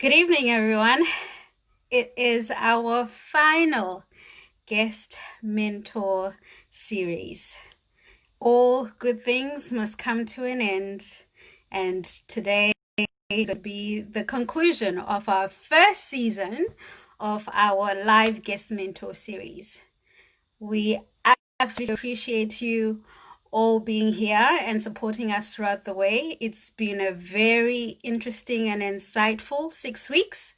Good evening, everyone. It is our final guest mentor series. All good things must come to an end, and today will be the conclusion of our first season of our live guest mentor series. We absolutely appreciate you all being here and supporting us throughout the way. It's been a very interesting and insightful 6 weeks.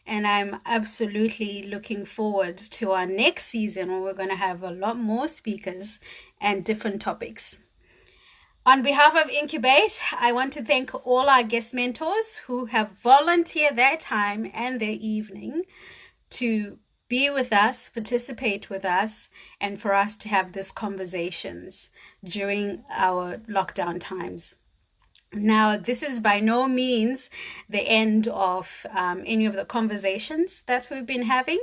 And I'm absolutely looking forward to our next season where we're going to have a lot more speakers and different topics. On behalf of Incubate, I want to thank all our guest mentors who have volunteered their time and their evening to be with us, participate with us, and for us to have these conversations during our lockdown times. Now, this is by no means the end of any of the conversations that we've been having.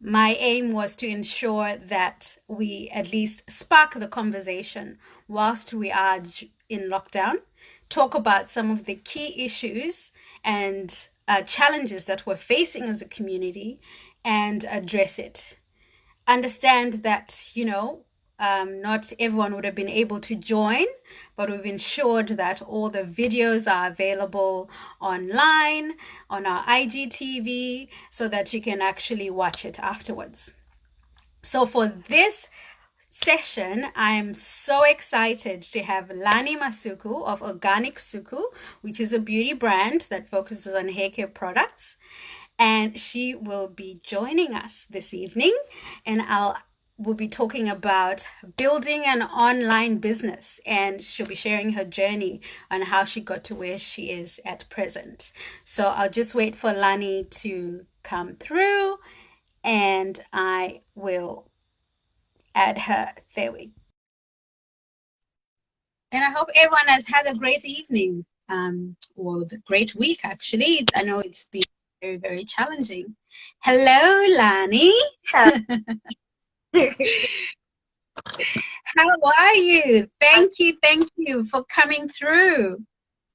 My aim was to ensure that we at least spark the conversation whilst we are in lockdown, talk about some of the key issues and challenges that we're facing as a community and address it. Understand that, not everyone would have been able to join, but we've ensured that all the videos are available online on our IGTV so that you can actually watch it afterwards. So for this session, I am so excited to have Lani Masuku of Organic Suku, which is a beauty brand that focuses on hair care products. And she will be joining us this evening, and we'll be talking about building an online business, and she'll be sharing her journey on how she got to where she is at present. So I'll just wait for Lani to come through, and I will add her. There we go. And I hope everyone has had a great evening, or the great week, actually. I know it's been very, very challenging. Hello, Lani. How are you? Thank you for coming through.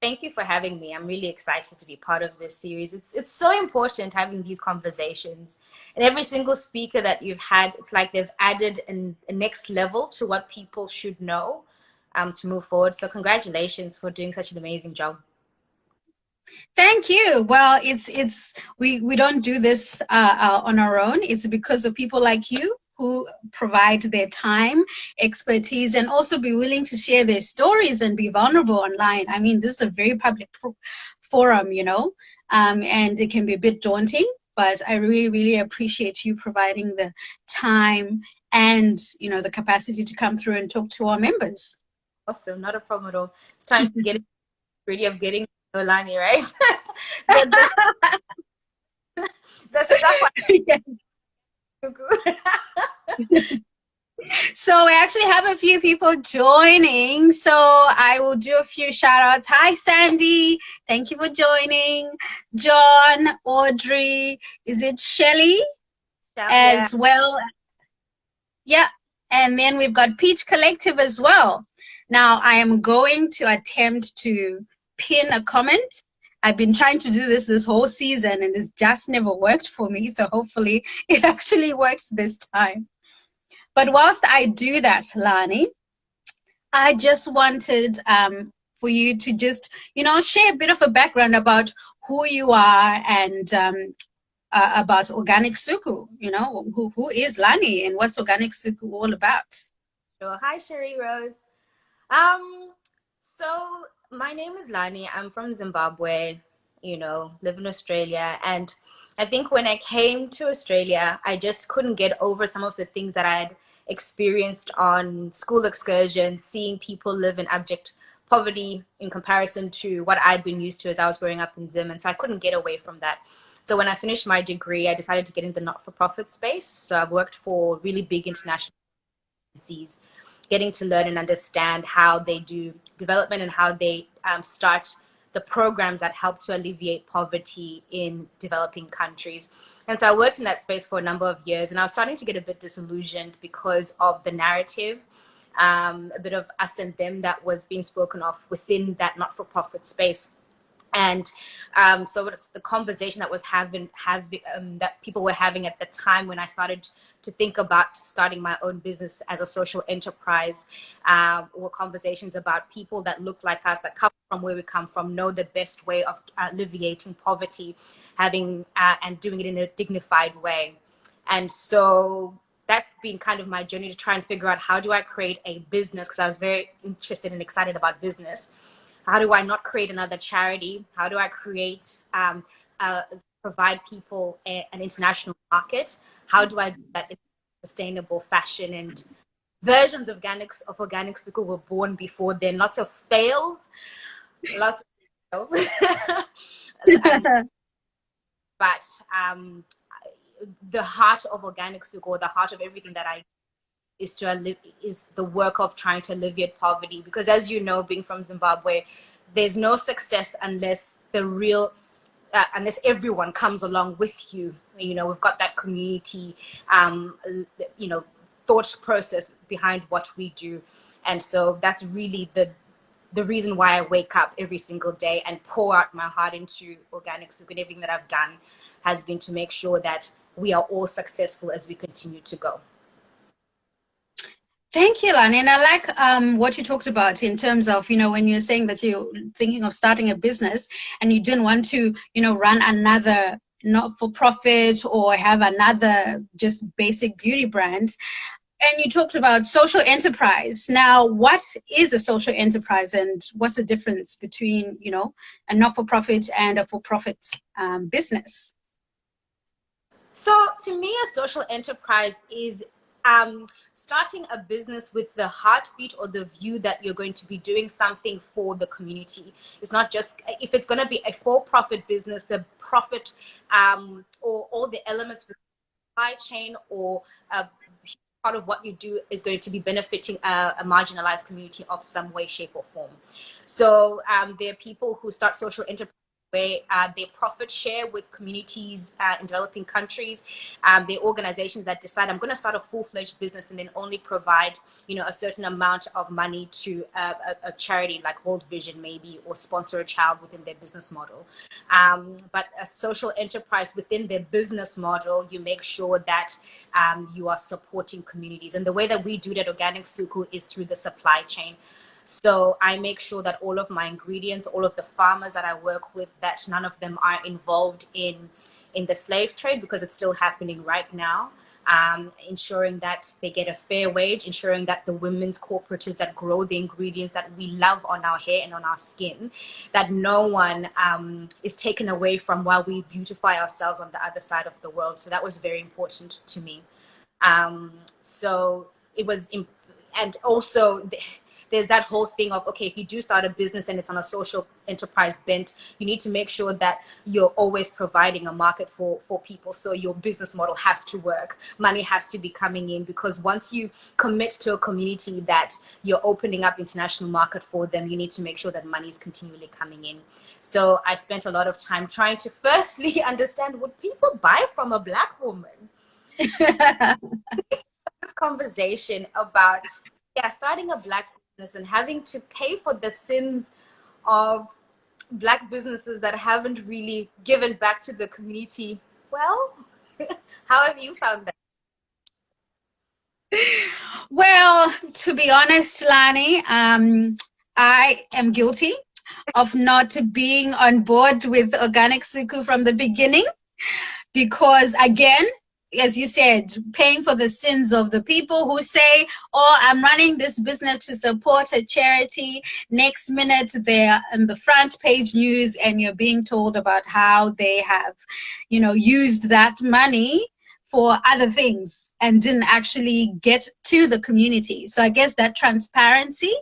Thank you for having me. I'm really excited to be part of this series. It's so important having these conversations. And every single speaker that you've had, it's like they've added a next level to what people should know to move forward. So congratulations for doing such an amazing job. Thank you. Well, we don't do this on our own. It's because of people like you who provide their time, expertise, and also be willing to share their stories and be vulnerable online. I mean, this is a very public forum, and it can be a bit daunting, but I really, really appreciate you providing the time and, the capacity to come through and talk to our members. Awesome. Not a problem at all. It's time to get ready of getting to Lani, right? the, the stuff So we actually have a few people joining, so I will do a few shout outs. Hi Sandy, thank you for joining. John, Audrey, is it Shelly as well? Yeah, and then we've got Peach Collective as well. Now I am going to attempt to pin a comment. I've been trying to do this whole season and it's just never worked for me, so hopefully it actually works this time. But whilst I do that, Lani, I just wanted for you to just, share a bit of a background about who you are and about Organic Suku. Who is Lani and what's Organic Suku all about? Sure. Hi, Sherry Rose. So my name is Lani. I'm from Zimbabwe, live in Australia. And I think when I came to Australia, I just couldn't get over some of the things that I'd experienced on school excursions, seeing people live in abject poverty in comparison to what I'd been used to as I was growing up in Zim. And so I couldn't get away from that. So when I finished my degree, I decided to get in the not-for-profit space. So I've worked for really big international agencies, getting to learn and understand how they do development and how they start the programs that help to alleviate poverty in developing countries. And so I worked in that space for a number of years, and I was starting to get a bit disillusioned because of the narrative, a bit of us and them that was being spoken of within that not-for-profit space. And so it's the conversation that was that people were having at the time when I started to think about starting my own business as a social enterprise, were conversations about people that look like us, that come from where we come from, know the best way of alleviating poverty, having and doing it in a dignified way. And so that's been kind of my journey to try and figure out, how do I create a business, because I was very interested and excited about business. How do I not create another charity? How do I create, uh, provide people an international market? How do I do that in a sustainable fashion? And versions of Organic Suku were born before then. Lots of fails, lots of fails. But the heart of Organic Suku, or the heart of everything that I is the work of trying to alleviate poverty. Because as you know, being from Zimbabwe, there's no success unless unless everyone comes along with you. You know, we've got that community, you know, thought process behind what we do. And so that's really the reason why I wake up every single day and pour out my heart into Organic Soup, and everything that I've done has been to make sure that we are all successful as we continue to go. Thank you, Lani. And I like what you talked about in terms of, when you're saying that you're thinking of starting a business and you didn't want to, run another not-for-profit or have another just basic beauty brand. And you talked about social enterprise. Now, what is a social enterprise, and what's the difference between, a not-for-profit and a for-profit business? So to me, a social enterprise is starting a business with the heartbeat or the view that you're going to be doing something for the community. It's not just, if it's going to be a for-profit business, the profit or all the elements of the supply chain or part of what you do is going to be benefiting a marginalized community of some way, shape, or form. So there are people who start social enterprises where they profit share with communities in developing countries. There are organizations that decide, I'm going to start a full-fledged business and then only provide, a certain amount of money to a charity like World Vision maybe, or sponsor a child within their business model. But a social enterprise, within their business model, you make sure that you are supporting communities. And the way that we do that at Organic Suku is through the supply chain. So I make sure that all of my ingredients, all of the farmers that I work with, that none of them are involved in the slave trade, because it's still happening right now. Ensuring that they get a fair wage, ensuring that the women's cooperatives that grow the ingredients that we love on our hair and on our skin, that no one is taken away from while we beautify ourselves on the other side of the world. So that was very important to me. So it was, and also there's that whole thing of, okay, if you do start a business and it's on a social enterprise bent, you need to make sure that you're always providing a market for people. So your business model has to work. Money has to be coming in, because once you commit to a community that you're opening up international market for them, you need to make sure that money is continually coming in. So I spent a lot of time trying to firstly understand, would people buy from a Black woman? This conversation about starting a Black business and having to pay for the sins of Black businesses that haven't really given back to the community. Well, how have you found that? Well, to be honest, Lani, I am guilty of not being on board with Organic Suku from the beginning, because again, as you said, paying for the sins of the people who say, oh, I'm running this business to support a charity. Next minute, they're in the front page news and you're being told about how they have, used that money for other things and didn't actually get to the community. So I guess that transparency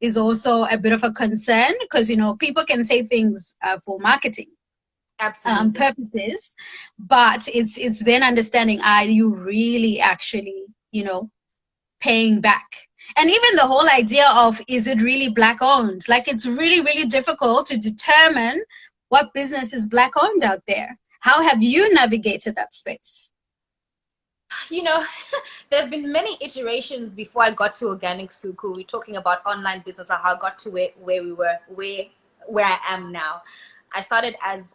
is also a bit of a concern, because, people can say things for marketing purposes, but it's then understanding, are you really actually paying back? And even the whole idea of, is it really Black owned? Like, it's really, really difficult to determine what business is Black owned out there. How have you navigated that space? There have been many iterations before I got to Organic Suku. We're talking about online business, how I got to where we were, where I am now. I started as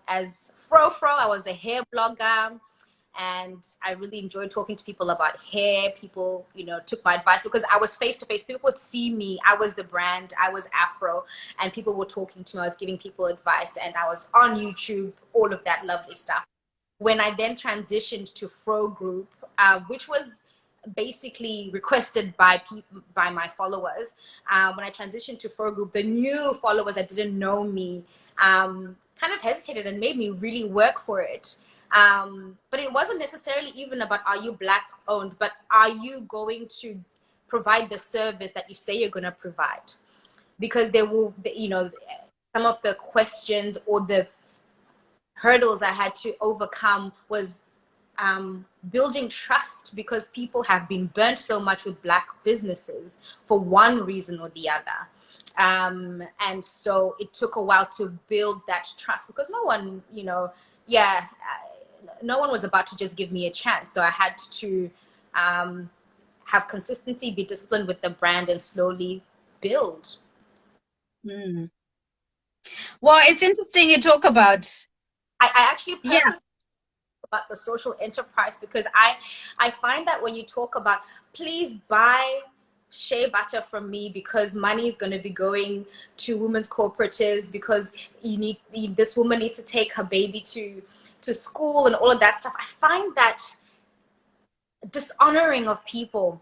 fro. I was a hair blogger, and I really enjoyed talking to people about hair. People, took my advice because I was face to face. People would see me. I was the brand. I was Afro, and people were talking to me. I was giving people advice, and I was on YouTube, all of that lovely stuff. When I then transitioned to Fro Group, which was basically requested by people, by my followers. When I transitioned to Fro Group, the new followers that didn't know me kind of hesitated and made me really work for it. But it wasn't necessarily even about, are you Black owned, but are you going to provide the service that you say you're going to provide? Because there will, some of the questions or the hurdles I had to overcome was building trust, because people have been burnt so much with Black businesses for one reason or the other. And so it took a while to build that trust, because no one, no one was about to just give me a chance. So I had to have consistency, be disciplined with the brand, and slowly build. Mm. Well, it's interesting you talk about, I actually yeah. purposely about the social enterprise, because I find that when you talk about, please buy shea butter from me because money is going to be going to women's cooperatives, because this woman needs to take her baby to school and all of that stuff. I find that dishonoring of people.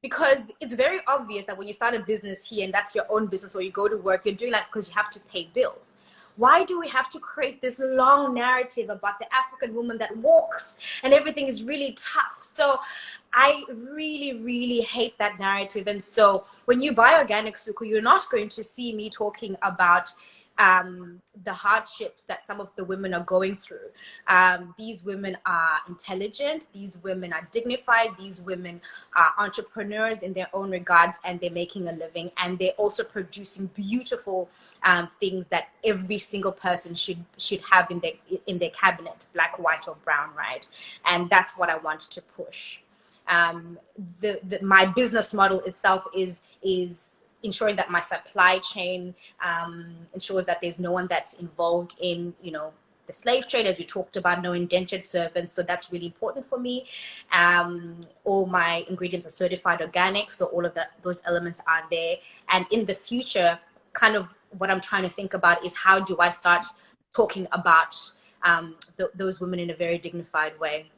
Because it's very obvious that when you start a business here and that's your own business, or you go to work, you're doing that because you have to pay bills. Why do we have to create this long narrative about the African woman that walks and everything is really tough? So I really, really hate that narrative. And so when you buy Organic Suku, you're not going to see me talking about the hardships that some of the women are going through. These women are intelligent. These women are dignified. These women are entrepreneurs in their own regards, and they're making a living, and they're also producing beautiful things that every single person should have in their cabinet, Black, white, or brown, right? And that's what I want to push. My business model itself is ensuring that my supply chain ensures that there's no one that's involved in, the slave trade, as we talked about, no indentured servants. So that's really important for me. All my ingredients are certified organic, so all of those elements are there. And in the future, kind of what I'm trying to think about is, how do I start talking about those women in a very dignified way?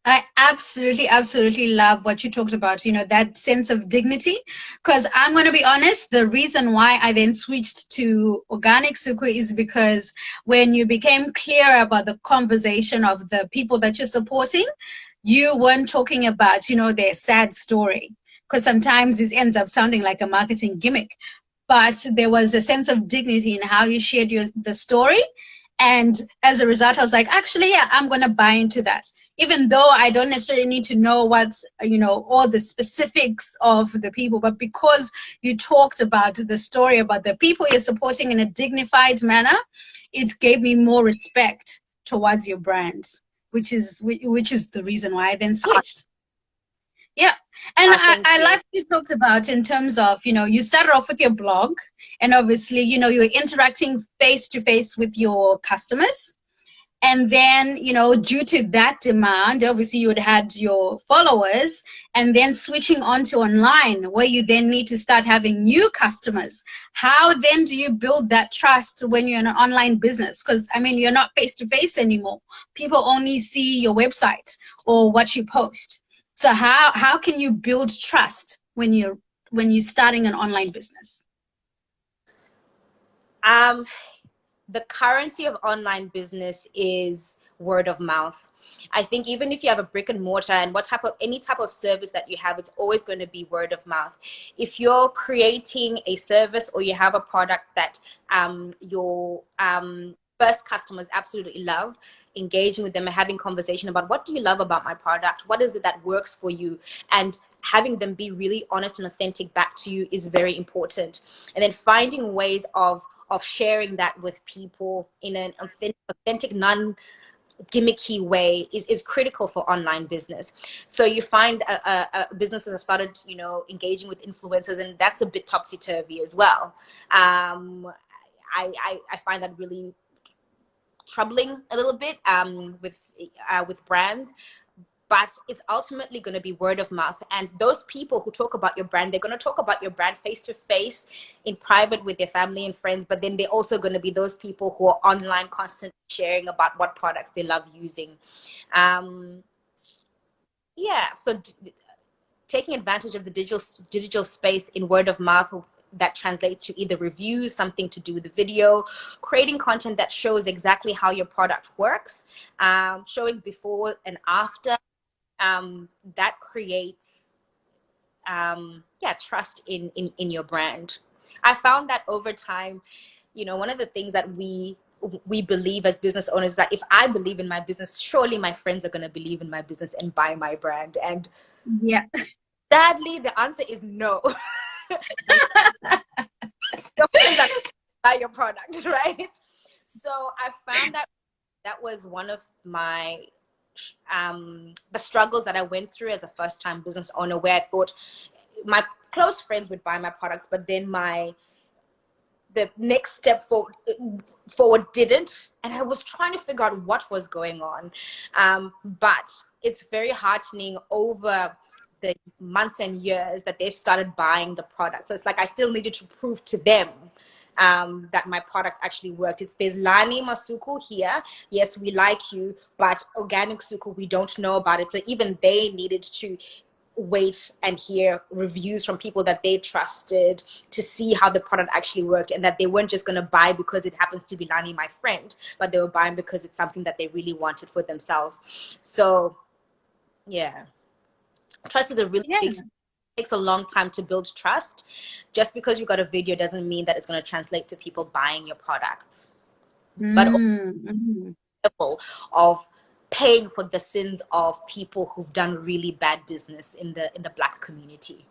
I absolutely love what you talked about, that sense of dignity. Because I'm going to be honest, the reason why I then switched to Organic Suku is because when you became clear about the conversation of the people that you're supporting, you weren't talking about, their sad story. Because sometimes this ends up sounding like a marketing gimmick. But there was a sense of dignity in how you shared the story. And as a result, I was like, actually, yeah, I'm going to buy into that. Even though I don't necessarily need to know what's, all the specifics of the people, but because you talked about the story about the people you're supporting in a dignified manner, it gave me more respect towards your brand, which is the reason why I then switched. Yeah. And Thank I you. like what you talked about in terms of, you started off with your blog, and obviously, you're interacting face to face with your customers. And then, due to that demand, obviously you would had your followers, and then switching on to online, where you then need to start having new customers. How then do you build that trust when you're in an online business? Because, you're not face to face anymore. People only see your website or what you post. So how can you build trust when you're starting an online business? The currency of online business is word of mouth. I think even if you have a brick and mortar, and any type of service that you have, it's always going to be word of mouth. If you're creating a service, or you have a product that your first customers absolutely love, engaging with them and having conversation about, what do you love about my product? What is it that works for you? And having them be really honest and authentic back to you is very important. And then finding ways of sharing that with people in an authentic, non-gimmicky way is critical for online business. So you find businesses have started, engaging with influencers, and that's a bit topsy-turvy as well. I find that really troubling a little bit with brands. But it's ultimately going to be word of mouth, and those people who talk about your brand, they're going to talk about your brand face to face in private with their family and friends, but then they're also going to be those people who are online constantly sharing about what products they love using. um yeah, so taking advantage of the digital space in word of mouth that translates to either reviews, something to do with the video, creating content that shows exactly how your product works, showing before and after, that creates trust in your brand. I found that over time, one of the things that we believe as business owners is that if I believe in my business, surely my friends are going to believe in my business and buy my brand. And Yeah. sadly, the answer is no. Your friends are buy your product, right? So I found that was one of my the struggles that I went through as a first-time business owner, where I thought my close friends would buy my products, but then the next step forward didn't, and I was trying to figure out what was going on. But it's very heartening over the months and years that they've started buying the product. So it's like I still needed to prove to them that my product actually worked. There's Lani Masuku here. Yes, we like you, but Organic Suku, we don't know about it. So even they needed to wait and hear reviews from people that they trusted to see how the product actually worked, and that they weren't just going to buy because it happens to be Lani, my friend, but they were buying because it's something that they really wanted for themselves. So yeah, trust is a really Yeah. big, takes a long time to build trust. Just because you got a video doesn't mean that it's going to translate to people buying your products, but Mm-hmm. also of paying for the sins of people who've done really bad business in the Black community.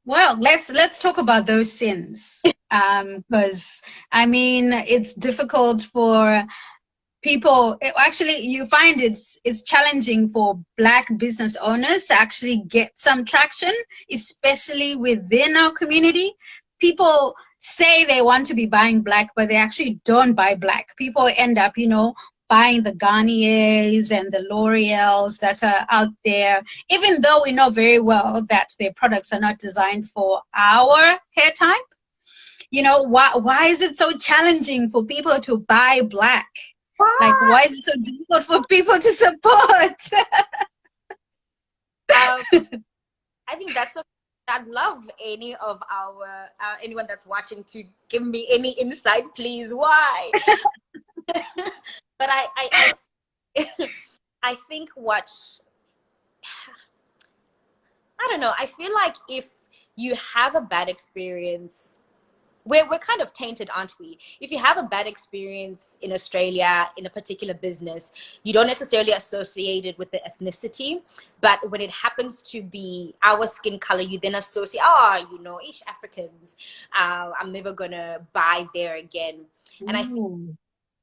Well, let's talk about those sins. Because I mean, it's difficult for people. Actually, you find it's challenging for Black business owners to actually get some traction, especially within our community. People say they want to be buying Black, but they actually don't buy Black. People end up, buying the Garniers and the L'Oreals that are out there, even though we know very well that their products are not designed for our hair type. Why is it so challenging for people to buy Black? Like, why is it so difficult for people to support? um, I think that's okay. I'd love any of our anyone that's watching to give me any insight, please. Why? But I think I don't know. I feel like if you have a bad experience, we're kind of tainted, aren't we? If you have a bad experience in Australia in a particular business, you don't necessarily associate it with the ethnicity, but when it happens to be our skin color, you then associate, East Africans, I'm never gonna buy there again. And I think Ooh.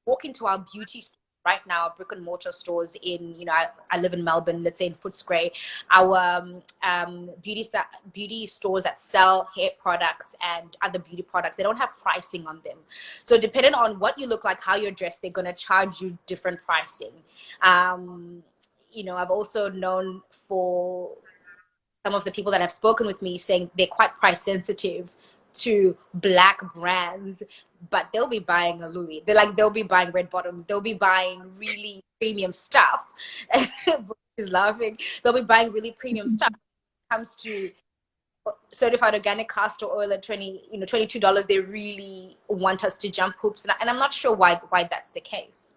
walk into our beauty stores right now, brick and mortar stores in, I live in Melbourne, let's say in Footscray, our beauty stores that sell hair products and other beauty products, they don't have pricing on them. So depending on what you look like, how you're dressed, they're going to charge you different pricing. I've also known for some of the people that have spoken with me saying they're quite price sensitive to Black brands, but they'll be buying a Louis. They'll be buying red bottoms. They'll be buying really premium stuff. She's laughing. They'll be buying really premium stuff. When it comes to certified organic castor oil at $22, they really want us to jump hoops, and I'm not sure why that's the case.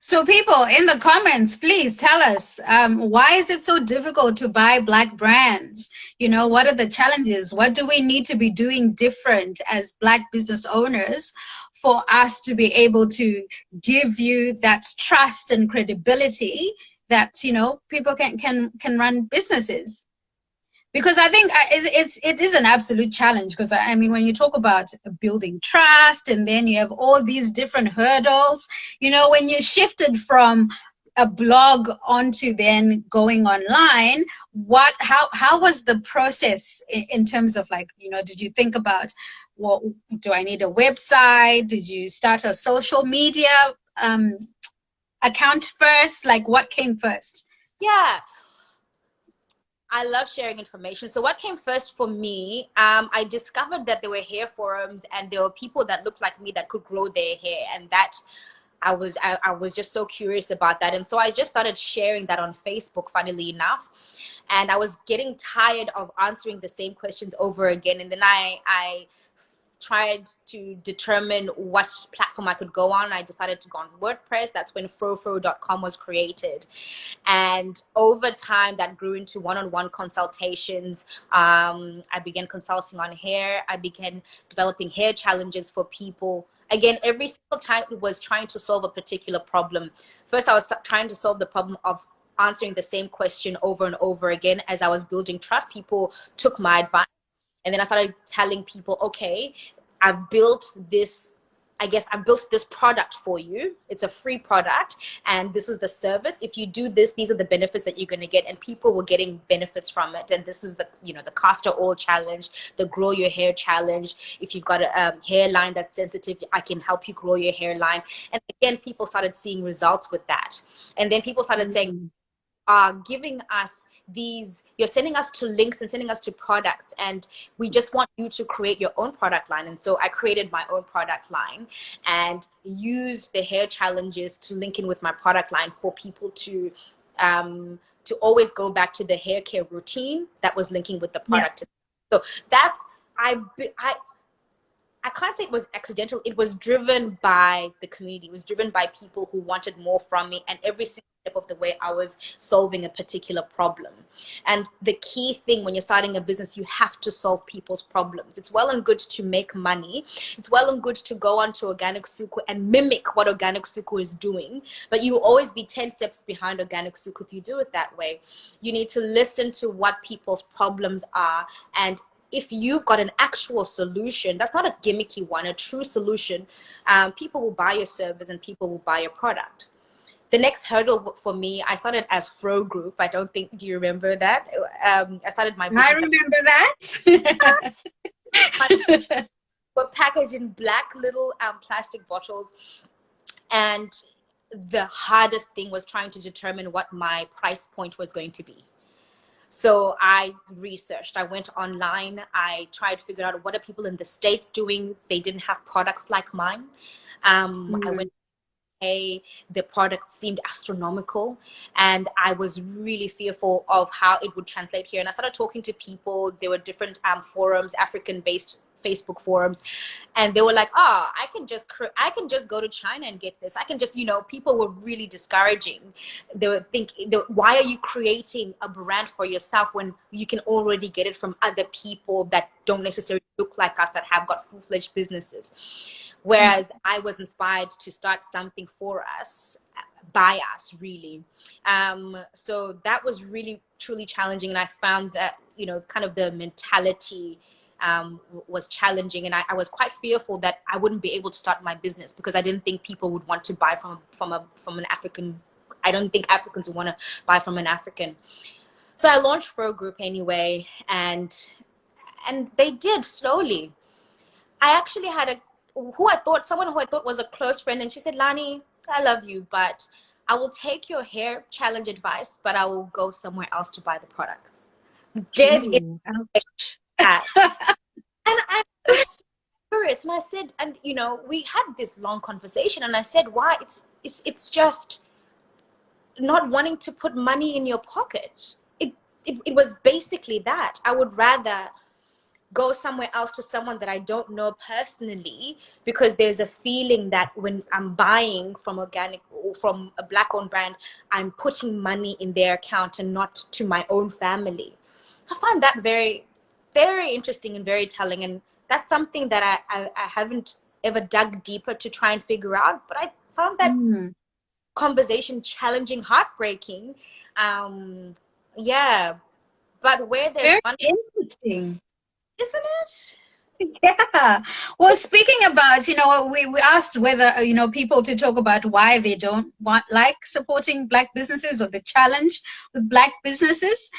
So people in the comments, please tell us, why is it so difficult to buy Black brands? What are the challenges? What do we need to be doing different as Black business owners for us to be able to give you that trust and credibility that, people can run businesses? Because I think it is an absolute challenge, because I mean, when you talk about building trust and then you have all these different hurdles, when you shifted from a blog onto then going online, how was the process in terms of, like, did you think about What do I need a website? Did you start a social media account first? Like what came first? Yeah, I love sharing information. So what came first for me, I discovered that there were hair forums and there were people that looked like me that could grow their hair, and that I was just so curious about that. And so I just started sharing that on Facebook, funnily enough. And I was getting tired of answering the same questions over again. And then I tried to determine what platform I could go on. I decided to go on WordPress. That's when frofro.com was created. And over time, that grew into one-on-one consultations. I began consulting on hair. I began developing hair challenges for people. Again, every single time it was trying to solve a particular problem. First, I was trying to solve the problem of answering the same question over and over again. As I was building trust, people took my advice. And then I started telling people, okay, I've built this, I guess I built this product for you. It's a free product and this is the service. If you do this, these are the benefits that you're going to get, and people were getting benefits from it. And this is the, you know, the castor oil challenge, the grow your hair challenge. If you've got a hairline that's sensitive, I can help you grow your hairline. And again, people started seeing results with that. And then people started saying, giving us these, you're sending us to links and sending us to products, and we just want you to create your own product line. And so I created my own product line and used the hair challenges to link in with my product line for people to always go back to the hair care routine that was linking with the product. Yeah. So that's, I can't say it was accidental. It was driven by the community. It was driven by people who wanted more from me. And every single step of the way, I was solving a particular problem. And the key thing when you're starting a business, you have to solve people's problems. It's well and good to make money. It's well and good to go onto Organic Suku and mimic what Organic Suku is doing. But you will always be 10 steps behind Organic Suku if you do it that way. You need to listen to what people's problems are, and if you've got an actual solution, that's not a gimmicky one, a true solution, people will buy your service and people will buy your product. The next hurdle for me, I started as Fro Group. I don't think, do you remember that? I started my business. I remember that. We're packaged in black little plastic bottles. And the hardest thing was trying to determine what my price point was going to be. So I researched, I went online, I tried to figure out what are people in the States doing. They didn't have products like mine. I went, hey, the product seemed astronomical, and I was really fearful of how it would translate here. And I started talking to people. There were different forums, African-based Facebook forums, and they were like, oh, I can just go to China and get this. I can just, you know, people were really discouraging. They would think, why are you creating a brand for yourself when you can already get it from other people that don't necessarily look like us, that have got full-fledged businesses? Whereas I was inspired to start something for us, by us, really. So that was really, truly challenging. And I found that, you know, kind of the mentality was challenging, and I was quite fearful that I wouldn't be able to start my business because I didn't think people would want to buy from an African. I don't think Africans would want to buy from an African. So I launched Fro Group anyway, and they did slowly. I actually had someone who I thought was a close friend, and she said, Lani, I love you, but I will take your hair challenge advice, but I will go somewhere else to buy the products. And I was curious, and I said, and you know, we had this long conversation, and I said, why? It's just not wanting to put money in your pocket. It was basically that. I would rather go somewhere else to someone that I don't know personally, because there's a feeling that when I'm buying from organic or from a black-owned brand, I'm putting money in their account and not to my own family. I find that very, very interesting and very telling, and that's something that I haven't ever dug deeper to try and figure out, but I found that conversation challenging, heartbreaking. Yeah, but where there's very interesting, isn't it? Yeah. Well, speaking about, you know, we asked whether, you know, people to talk about why they don't like supporting Black businesses or the challenge with Black businesses.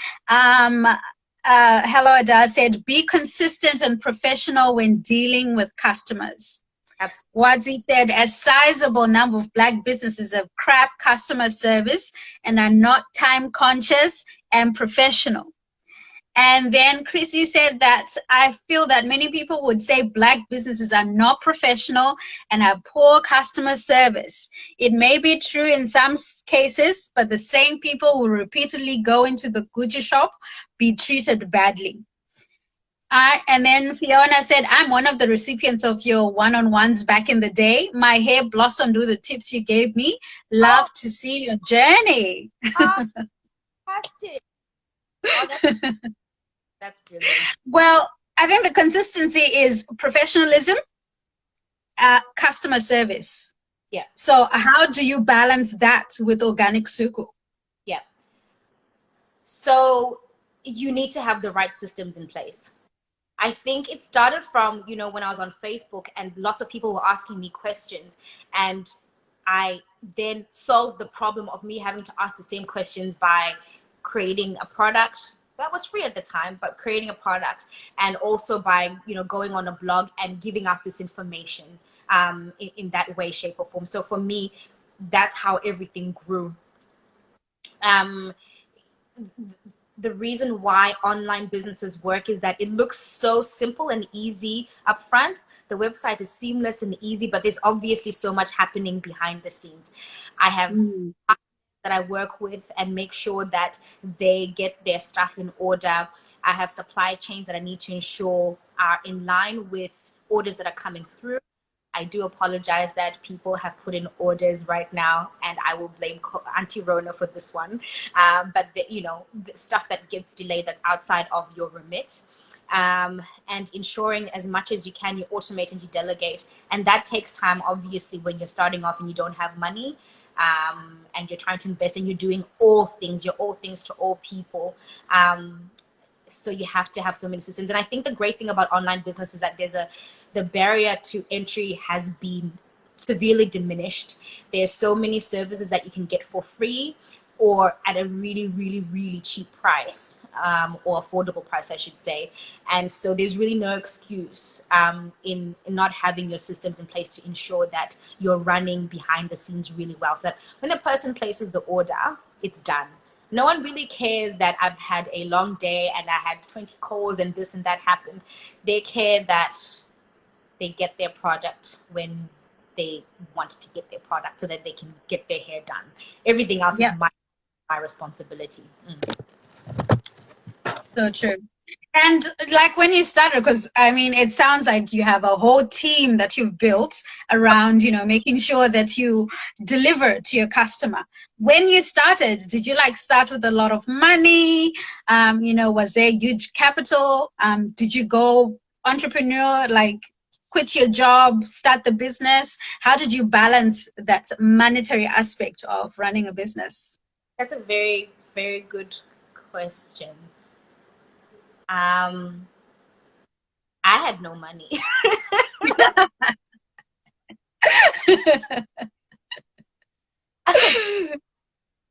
Hello Ada said, be consistent and professional when dealing with customers. Absolutely. Wadzi said, a sizable number of Black businesses have crap customer service and are not time conscious and professional. And then Chrissy said that I feel that many people would say Black businesses are not professional and have poor customer service. It may be true in some cases, but the same people will repeatedly go into the Gucci shop, be treated badly. And then Fiona said, I'm one of the recipients of your one-on-ones back in the day. My hair blossomed with the tips you gave me. Oh, Love to see your journey. oh, fantastic. Oh, that's brilliant. Well, I think the consistency is professionalism, customer service. Yeah. So how do you balance that with Organic Suku? Yeah. So you need to have the right systems in place. I think it started from, when I was on Facebook and lots of people were asking me questions, and I then solved the problem of me having to ask the same questions by creating a product that was free at the time, but creating a product, and also by, going on a blog and giving up this information in that way, shape, or form. So for me, that's how everything grew. Um, the reason why online businesses work is that it looks so simple and easy up front. The website is seamless and easy, but there's obviously so much happening behind the scenes. I have that I work with and make sure that they get their stuff in order. I have supply chains that I need to ensure are in line with orders that are coming through. I do apologize that people have put in orders right now, and I will blame Auntie Rona for this one. But the stuff that gets delayed, that's outside of your remit. And ensuring as much as you can, you automate and you delegate. And that takes time, obviously, when you're starting off and you don't have money. And you're trying to invest and you're doing all things, you're all things to all people. So you have to have so many systems. And I think the great thing about online business is that the barrier to entry has been severely diminished. There's so many services that you can get for free or at a really, really, really cheap price, or affordable price, I should say. And so there's really no excuse in not having your systems in place to ensure that you're running behind the scenes really well. So that when a person places the order, it's done. No one really cares that I've had a long day and I had 20 calls and this and that happened. They care that they get their product when they want to get their product so that they can get their hair done. Everything else is my responsibility. So true. And like when you started, because I mean, it sounds like you have a whole team that you've built around, making sure that you deliver to your customer. When you started, did you start with a lot of money? Was there huge capital? Did you go entrepreneur, quit your job, start the business? How did you balance that monetary aspect of running a business? That's a very, very good question. I had no money.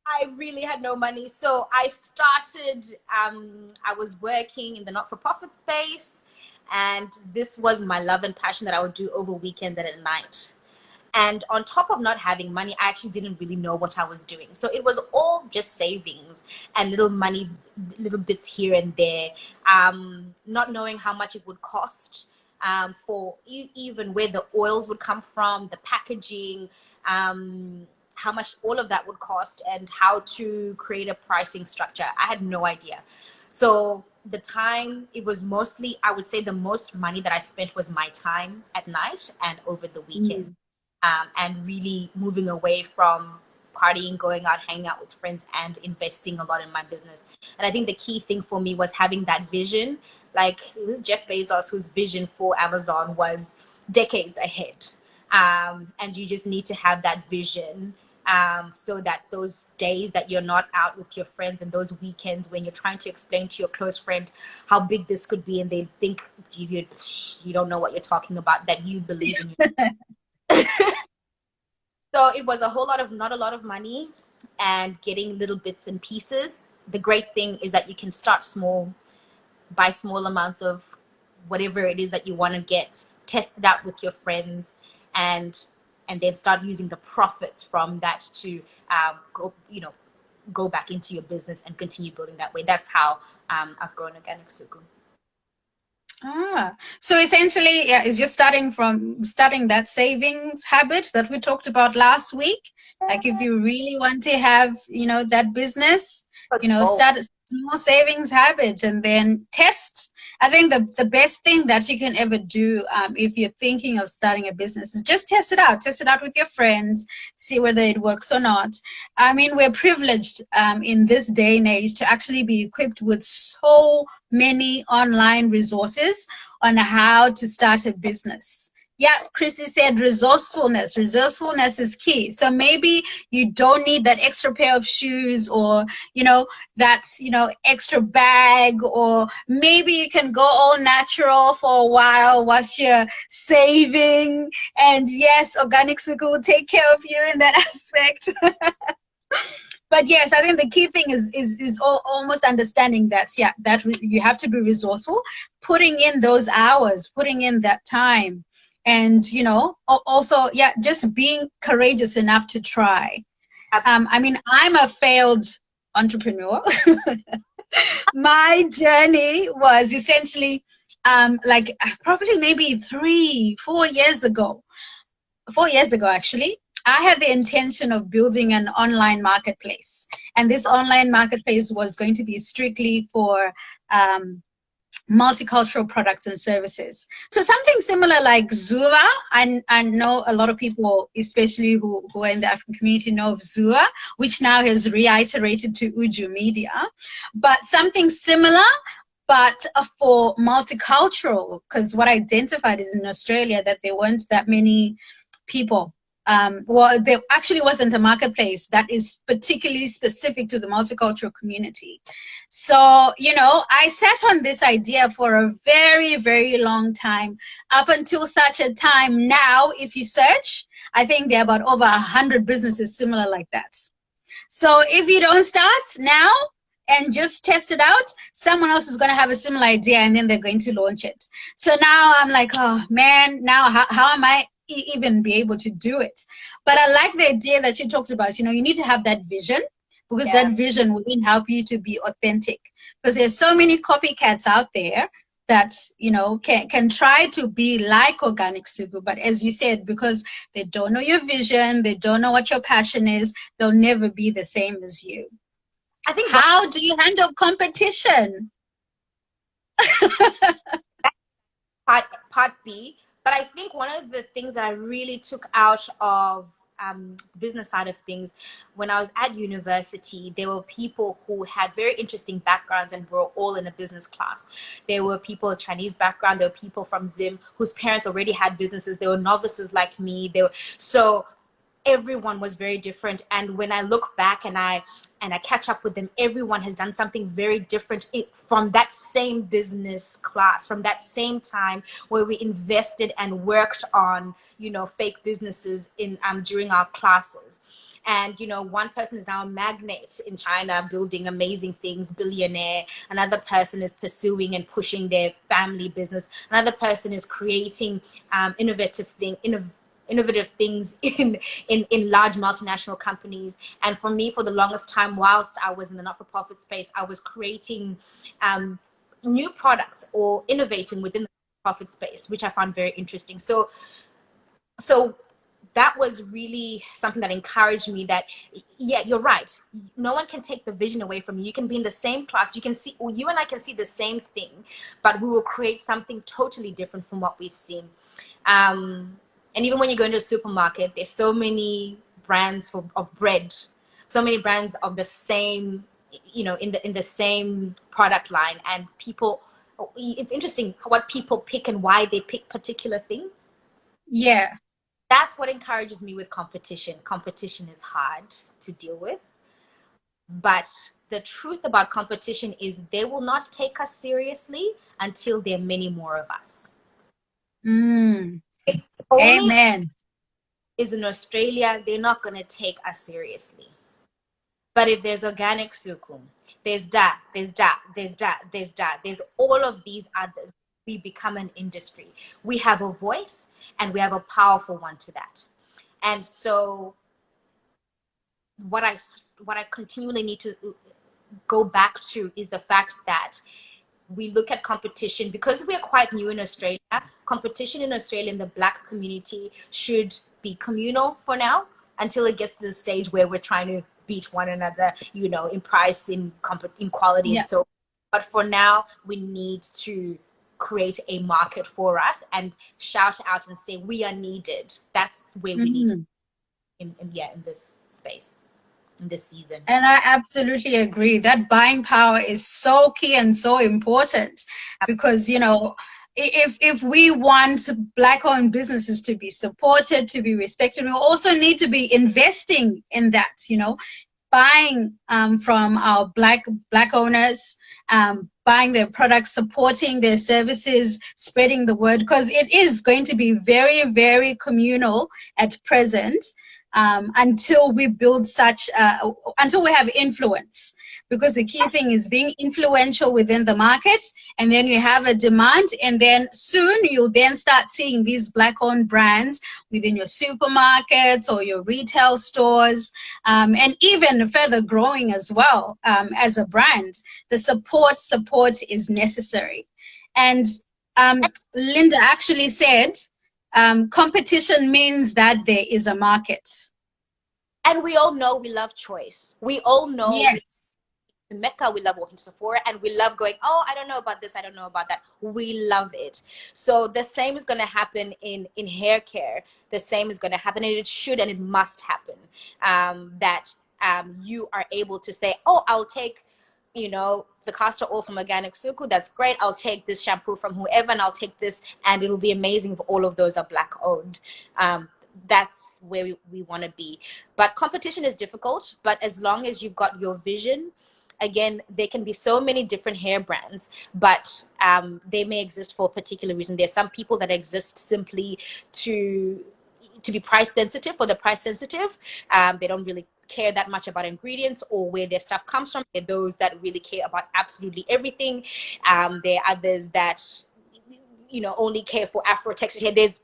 I really had no money. So I started, I was working in the not-for-profit space, and this was my love and passion that I would do over weekends and at night. And on top of not having money, I actually didn't really know what I was doing. So it was all just savings and little money, little bits here and there, not knowing how much it would cost, for even where the oils would come from, the packaging, how much all of that would cost, and how to create a pricing structure. I had no idea. So the time, it was mostly, I would say the most money that I spent was my time at night and over the weekend. And really moving away from partying, going out, hanging out with friends, and investing a lot in my business. And I think the key thing for me was having that vision. Like, it was Jeff Bezos whose vision for Amazon was decades ahead. And you just need to have that vision, so that those days that you're not out with your friends and those weekends when you're trying to explain to your close friend how big this could be, and they think you don't know what you're talking about, that you believe in yourself. So it was a whole lot of, not a lot of money, and getting little bits and pieces. The great thing is that you can start small. buy small amounts of whatever it is that you want to get, test it out with your friends, and then start using the profits from that to go back into your business and continue building that way. That's how I've grown Organic Suku. So essentially, yeah, is just starting that savings habit that we talked about last week. Like if you really want to have, that business, Oh, start small savings habits and then test. I think the best thing that you can ever do, if you're thinking of starting a business, is just test it out. Test it out with your friends, see whether it works or not. I mean, we're privileged in this day and age to actually be equipped with so many online resources on how to start a business. Yeah, Chrissy said resourcefulness. Resourcefulness is key. So maybe you don't need that extra pair of shoes or, that, extra bag, or maybe you can go all natural for a whilst you're saving. And yes, Organic Suku will take care of you in that aspect. But yes, I think the key thing is almost understanding that, yeah, that you have to be resourceful, putting in those hours, putting in that time, and also, yeah, just being courageous enough to try. I mean, I'm a failed entrepreneur. My journey was essentially like probably maybe 4 years ago. 4 years ago, actually, I had the intention of building an online marketplace. And this online marketplace was going to be strictly for multicultural products and services. So something similar like Zura. I know a lot of people, especially who are in the African community, know of Zura, which now has reiterated to Uju Media. But something similar, but for multicultural, because what I identified is in Australia that there weren't that many people. Well, there actually wasn't a marketplace that is particularly specific to the multicultural community. So, I sat on this idea for a very, very long time, up until such a time now, if you search, I think there are about over 100 businesses similar like that. So if you don't start now and just test it out, someone else is going to have a similar idea and then they're going to launch it. So now I'm like, oh man, now how am I even be able to do it? But I like the idea that you talked about. You need to have that vision, because yeah. that vision will then help you to be authentic. Because there's so many copycats out there that can try to be like Organic Suku, but as you said, because they don't know your vision, they don't know what your passion is, they'll never be the same as you. I think How do you handle competition? part B. But I think one of the things that I really took out of business side of things, when I was at university, there were people who had very interesting backgrounds and were all in a business class. There were people of Chinese background. There were people from Zim whose parents already had businesses. There were novices like me. So everyone was very different. And when I look back and I catch up with them, everyone has done something very different from that same business class, from that same time where we invested and worked on, fake businesses in during our classes. And one person is now a magnate in China, building amazing things, billionaire. Another person is pursuing and pushing their family business. Another person is creating innovative things in large multinational companies. And for me, for the longest time, whilst I was in the not-for-profit space, I was creating new products or innovating within the profit space, which I found very interesting. So that was really something that encouraged me that, yeah, you're right. No one can take the vision away from you. You can be in the same class. You and I can see the same thing, but we will create something totally different from what we've seen. And even when you go into a supermarket, there's so many brands of bread, so many brands of the same, in the same product line. And people, it's interesting what people pick and why they pick particular things. Yeah. That's what encourages me with competition. Competition is hard to deal with, but the truth about competition is they will not take us seriously until there are many more of us. Only Amen. is in Australia, they're not going to take us seriously. But if there's organic suku, there's that, there's that, there's that, there's that, there's all of these others. We become an industry. We have a voice and we have a powerful one to that. And so what I continually need to go back to is the fact that we look at competition because we are quite new in Australia. Competition in Australia in the Black community should be communal for now until it gets to the stage where we're trying to beat one another, you know, in price, in quality, and Yeah. so. But for now, we need to create a market for us and shout out and say we are needed. That's where we need to Mhm. in this space, in this season. And I absolutely agree that buying power is so key and so important because, you know, if we want Black-owned businesses to be supported, to be respected, we also need to be investing in that, you know, buying from our black owners, buying their products, supporting their services, spreading the word, because it is going to be very, very communal at present, until we build such, until we have influence. Because the key thing is being influential within the market, and then you have a demand, and then soon you'll then start seeing these Black-owned brands within your supermarkets or your retail stores, and even further growing as well, as a brand. The support is necessary. And Linda actually said, competition means that there is a market. And we all know we love choice. We all know we Yes. in Mecca, we love walking to Sephora, and we love going, oh, I don't know about this, I don't know about that. We love it. So the same is going to happen in hair care. The same is going to happen, and it should and it must happen. That you are able to say, oh, I'll take, you know, the castor oil from Organic Suku. That's great. I'll take this shampoo from whoever, and I'll take this, and it'll be amazing if all of those are Black owned. That's where we want to be. But competition is difficult. But as long as you've got your vision, again, there can be so many different hair brands, but they may exist for a particular reason. There's some people that exist simply to be price sensitive, for the price sensitive. They don't really care that much about ingredients or where their stuff comes from. There are those that really care about absolutely everything. There are others that, you know, only care for Afro textured hair. There's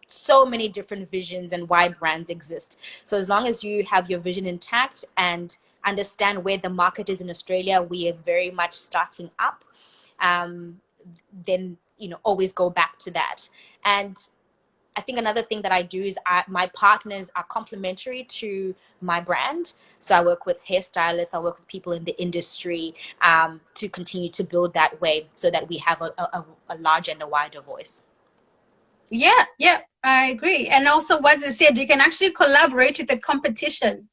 so many different visions and why brands exist. So as long as you have your vision intact and understand where the market is in Australia, we are very much starting up. Then, you know, always go back to that. And I think another thing that I do is my partners are complementary to my brand. So I work with hairstylists, I work with people in the industry, to continue to build that way so that we have a larger and a wider voice. Yeah, yeah, I agree. And also, what I said, you can actually collaborate with the competition,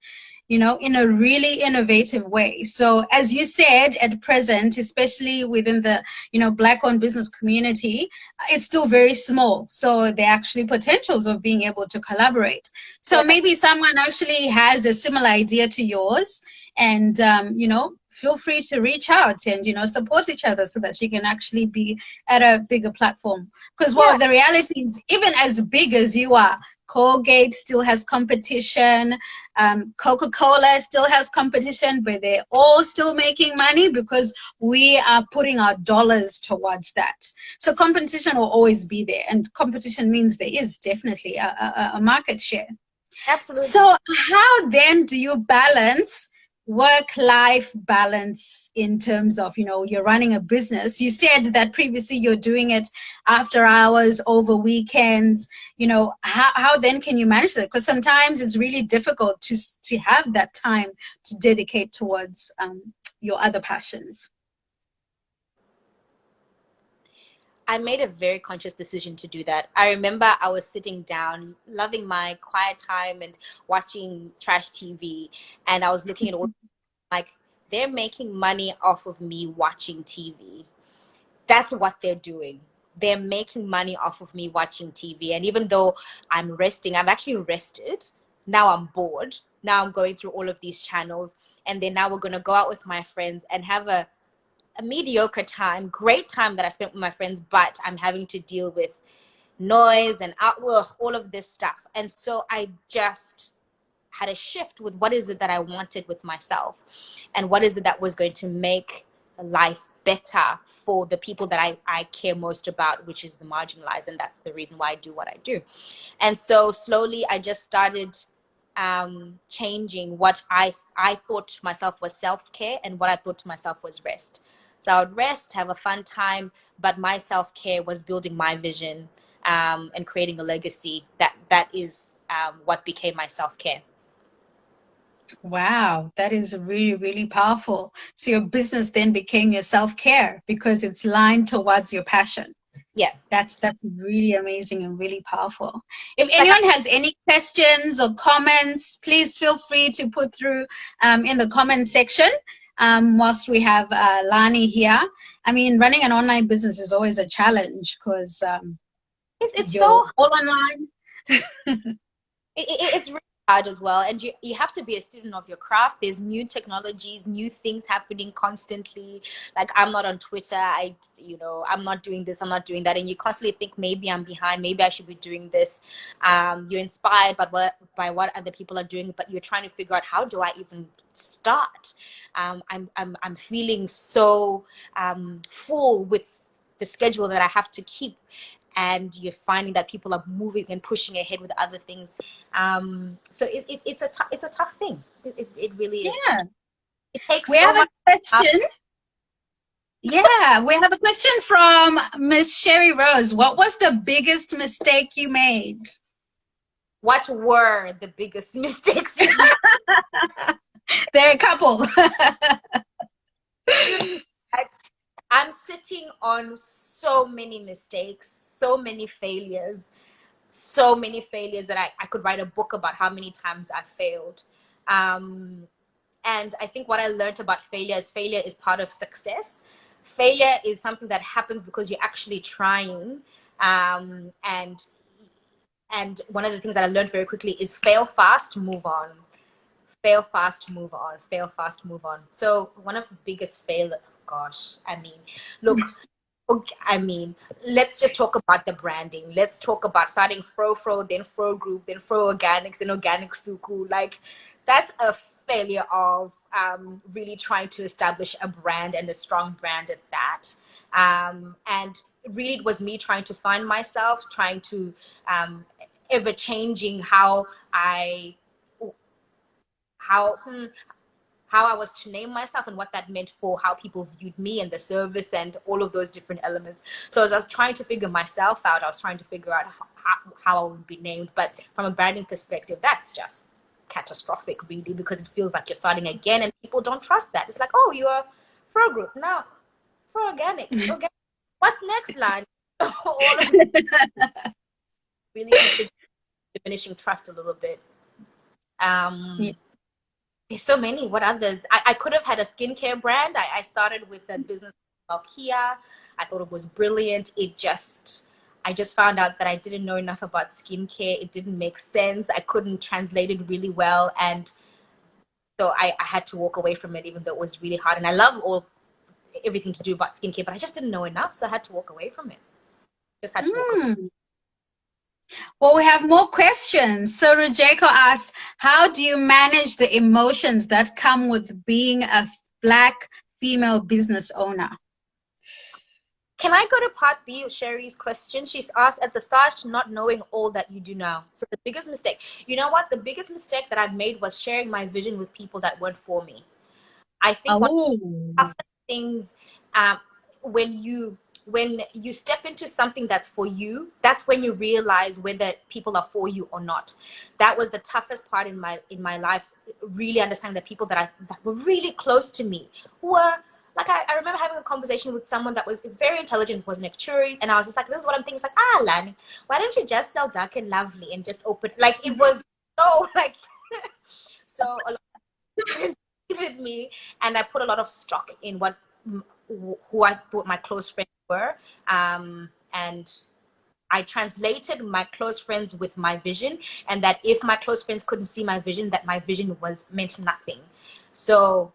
you know, in a really innovative way. So as you said, at present, especially within the, you know, Black-owned business community, it's still very small. So there are actually potentials of being able to collaborate. So Yeah, maybe someone actually has a similar idea to yours, and, you know, feel free to reach out and, you know, support each other so that you can actually be at a bigger platform. Because, yeah, well, the reality is, even as big as you are, Colgate still has competition. Coca-Cola still has competition, but they're all still making money because we are putting our dollars towards that. So competition will always be there, and competition means there is definitely a market share. absolutely. So how then do you balance work-life balance in terms of, you know, you're running a business? You said that previously you're doing it after hours, over weekends. You know, how then can you manage that? Because sometimes it's really difficult to have that time to dedicate towards your other passions. I made a very conscious decision to do that. I remember I was sitting down, loving my quiet time and watching trash TV, and I was looking at all, like, they're making money off of me watching TV. That's what they're doing. They're making money off of me watching TV. And even though I'm resting, I've actually rested. Now I'm bored. Now I'm going through all of these channels. And then now we're going to go out with my friends and have a mediocre time, great time that I spent with my friends, but I'm having to deal with noise and outwork, all of this stuff. And so I just had a shift with what is it that I wanted with myself, and what is it that was going to make life better for the people that I care most about, which is the marginalized. And that's the reason why I do what I do. And so slowly I just started changing what I thought to myself was self-care and what I thought to myself was rest. So I would rest, have a fun time, but my self-care was building my vision, and creating a legacy. That is what became my self-care. Wow, that is really, really powerful. So your business then became your self-care because it's lined towards your passion. Yeah. That's really amazing and really powerful. If Like anyone has any questions or comments, please feel free to put through in the comment section whilst we have Lani here. I mean, running an online business is always a challenge because it's you're so all online. it's really hard as well, and you have to be a student of your craft. There's new technologies, new things happening constantly. Like, I'm not on Twitter, I'm not doing this, I'm not doing that, and you constantly think maybe I'm behind, maybe I should be doing this. You're inspired by what other people are doing, but you're trying to figure out, how do I even start? I'm feeling so full with the schedule that I have to keep, and you're finding that people are moving and pushing ahead with other things. So it's a tough thing. It really is. Yeah. It takes We so have a much up. question. Yeah, we have a question from Miss Sherry Rose. What was the biggest mistake you made? What were the biggest mistakes you made? There are a couple. I'm sitting on so many mistakes, so many failures that I could write a book about how many times I failed. And I think what I learned about failure is part of success. Failure is something that happens because you're actually trying. And one of the things that I learned very quickly is fail fast, move on. Fail fast, move on. Fail fast, move on. So one of the biggest gosh, I mean, look, okay, I mean, let's just talk about the branding. Let's talk about starting Fro, then Fro Group, then Fro Organics, then Organic Suku. Like, that's a failure of really trying to establish a brand, and a strong brand at that. And really, it was me trying to find myself, trying to ever changing how how I was to name myself, and what that meant for how people viewed me and the service and all of those different elements. So as I was trying to figure myself out, I was trying to figure out how I would be named. But from a branding perspective, that's just catastrophic, really, because it feels like you're starting again, and people don't trust that. It's like, oh, you're Pro Group now, Pro Organics. Okay, what's next, line? All of it really diminishing trust a little bit. Yeah. There's so many. What others? I could have had a skincare brand. I started with a business called Kia. I thought it was brilliant. I just found out that I didn't know enough about skincare. It didn't make sense. I couldn't translate it really well. And so I had to walk away from it, even though it was really hard. And I love everything to do about skincare, but I just didn't know enough. So I had to walk away from it. Just had to walk away. Well, we have more questions. So Rojeko asked, how do you manage the emotions that come with being a Black female business owner? Can I go to part B of Sherry's question? She's asked, at the start, not knowing all that you do now. So the biggest mistake, you know what? The biggest mistake that I've made was sharing my vision with people that weren't for me. I think one Oh, of the things, when you step into something that's for you, that's when you realize whether people are for you or not. That was the toughest part in my life, really understanding that people that were really close to me were like, I remember having a conversation with someone that was very intelligent, was an actuary, and I was just like, this is what I'm thinking. It's like, Lani, why don't you just sell Dark and Lovely and just open, like, it was so like so a lot of with me, and I put a lot of stock in who I thought my close friends were, and I translated my close friends with my vision, and that if my close friends couldn't see my vision, that my vision meant nothing. So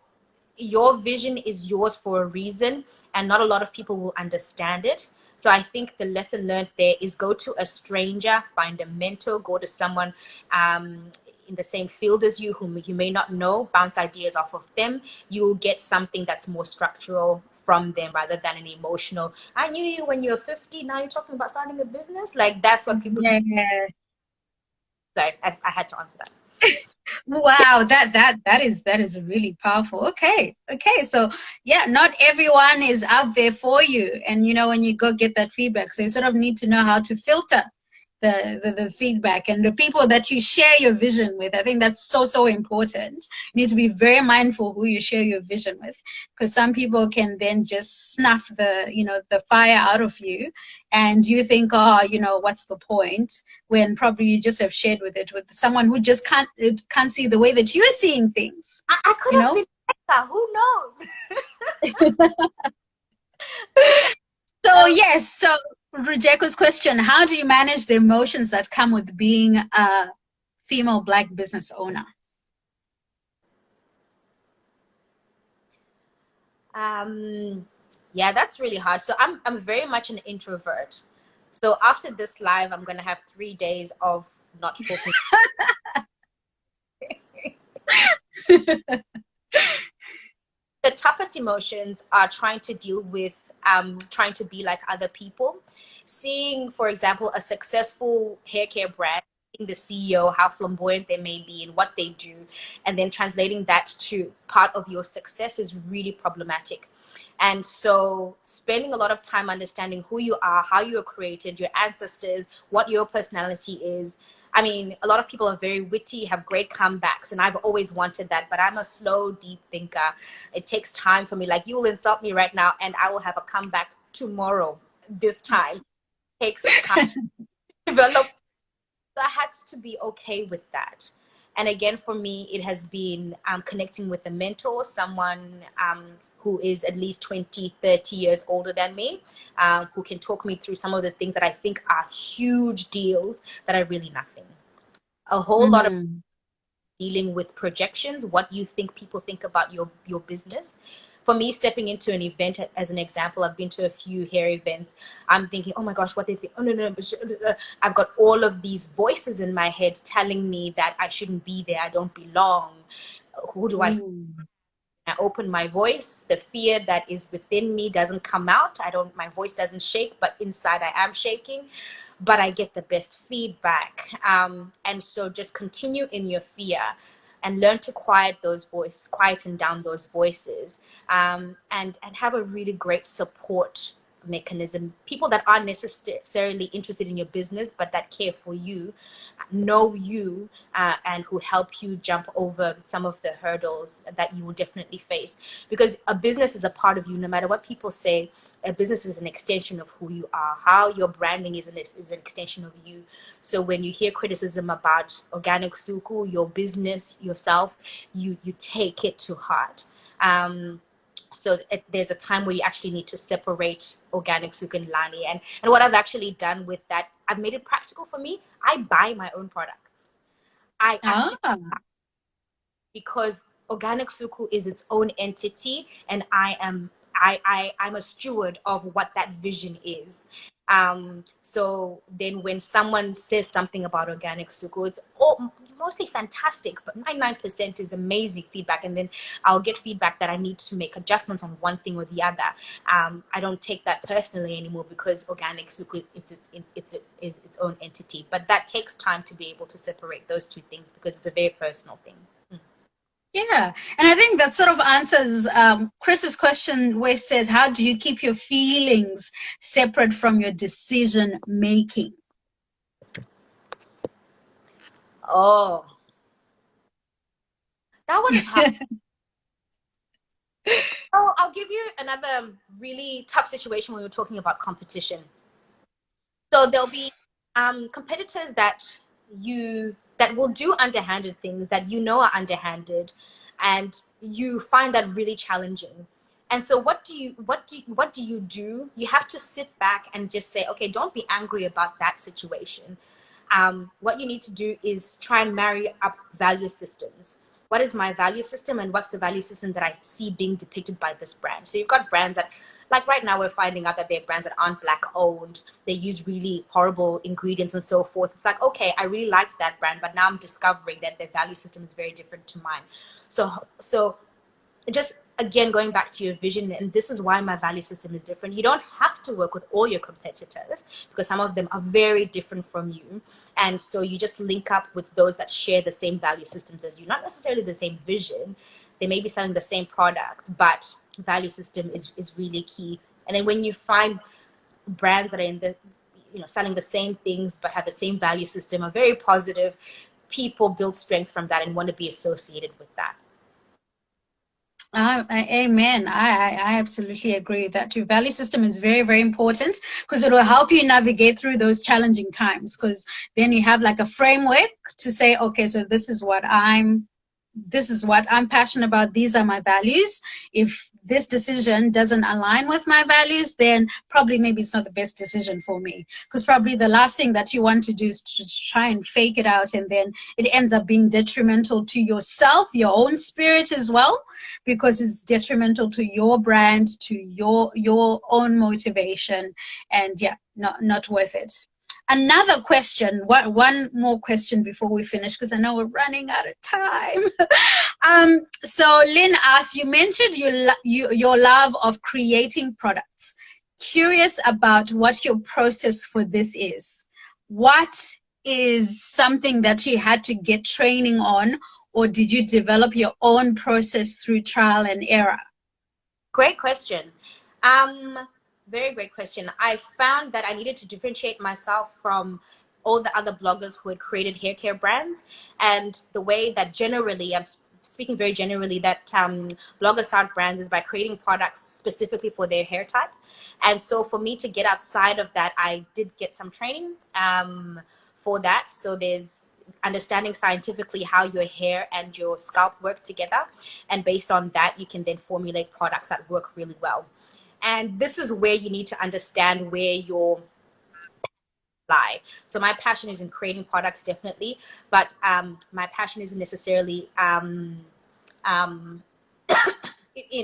your vision is yours for a reason, and not a lot of people will understand it. So I think the lesson learned there is, go to a stranger, find a mentor, go to someone in the same field as you, whom you may not know, bounce ideas off of them. You will get something that's more structural from them rather than an emotional, I knew you when you were 50, now you're talking about starting a business. Like, that's what people do. Yeah. Sorry, I had to answer that. Wow, that is really powerful. Okay. Okay. So yeah, not everyone is out there for you. And when you go get that feedback, so you sort of need to know how to filter the feedback and the people that you share your vision with. I think that's so important. You need to be very mindful who you share your vision with, because some people can then just snuff the fire out of you, and you think, oh, what's the point, when probably you just have shared with someone who just can't see the way that you're seeing things. I could you have know been better. Who knows? so yes, so Rujeko's question: how do you manage the emotions that come with being a female Black business owner? Um, yeah, that's really hard. So I'm very much an introvert. So after this live, I'm gonna have 3 days of not talking. The toughest emotions are trying to deal with trying to be like other people. Seeing, for example, a successful hair care brand, seeing the CEO, how flamboyant they may be and what they do, and then translating that to part of your success is really problematic. And so spending a lot of time understanding who you are, how you were created, your ancestors, what your personality is. I mean, a lot of people are very witty, have great comebacks, and I've always wanted that, but I'm a slow, deep thinker. It takes time for me. Like, you will insult me right now, and I will have a comeback tomorrow, this time. It takes time to develop. So I had to be okay with that. And again, for me, it has been connecting with a mentor, someone who is at least 20, 30 years older than me, who can talk me through some of the things that I think are huge deals that are really nothing. A whole lot of Mm. dealing with projections, what you think people think about your business. For me, stepping into an event, as an example, I've been to a few hair events. I'm thinking, oh my gosh, what they think. Oh no, no, no. I've got all of these voices in my head telling me that I shouldn't be there. I don't belong. Who do I Mm. I open my voice, the fear that is within me doesn't come out. My voice doesn't shake, but inside I am shaking, but I get the best feedback. And so just continue in your fear and learn to quieten down those voices, and have a really great support mechanism. People that aren't necessarily interested in your business, but that care for you, know you, and who help you jump over some of the hurdles that you will definitely face. Because a business is a part of you, no matter what people say. A business is an extension of who you are. How your branding is an extension of you. So when you hear criticism about Organic Suku, your business, yourself, you take it to heart. So there's a time where you actually need to separate Organic Suku and Lani. And what I've actually done with that, I've made it practical for me. I buy my own products. I actually, Ah. because Organic Suku is its own entity, and I'm a steward of what that vision is. So then when someone says something about Organic Suku, it's mostly fantastic, but 99% is amazing feedback. And then I'll get feedback that I need to make adjustments on one thing or the other. I don't take that personally anymore, because Organic Suku is its own entity. But that takes time to be able to separate those two things, because it's a very personal thing. Yeah, and I think that sort of answers Chris's question, where he said, how do you keep your feelings separate from your decision making? Oh, that one is hard. Oh, I'll give you another really tough situation when we're talking about competition. So there'll be competitors that will do underhanded things that are underhanded, and you find that really challenging. And so what do you do? You have to sit back and just say, okay, don't be angry about that situation. What you need to do is try and marry up value systems. what is my value system and what's the value system that I see being depicted by this brand. So you've got brands that, like right now, we're finding out that they're brands that aren't Black owned. They use really horrible ingredients and so forth. It's like, okay, I really liked that brand, but now I'm discovering that their value system is very different to mine. So just again, going back to your vision, and this is why my value system is different. You don't have to work with all your competitors because some of them are very different from you, and so you just link up with those that share the same value systems as you. Not necessarily the same vision. They may be selling the same product, but value system is really key. And then when you find brands that are in the, selling the same things but have the same value system, are very positive, people build strength from that and want to be associated with that. Amen. I absolutely agree with that. Your value system is very, very important because it will help you navigate through those challenging times, because then you have like a framework to say, okay, so this is what I'm passionate about. These are my values. If this decision doesn't align with my values, then probably maybe it's not the best decision for me, because probably the last thing that you want to do is to try and fake it out, and then it ends up being detrimental to yourself, your own spirit as well, because it's detrimental to your brand, to your own motivation, and yeah, not worth it. Another question, one more question before we finish, because I know we're running out of time. So Lynn asked, you mentioned your love of creating products. Curious about what your process for this is. What is something that you had to get training on, or did you develop your own process through trial and error? Great question. Very great question. I found that I needed to differentiate myself from all the other bloggers who had created hair care brands, and the way that generally, I'm speaking very generally, that bloggers start brands is by creating products specifically for their hair type. And so for me to get outside of that, I did get some training for that. So there's understanding scientifically how your hair and your scalp work together, and based on that you can then formulate products that work really well. And this is where you need to understand where your lie. So my passion is in creating products, definitely, but my passion isn't necessarily in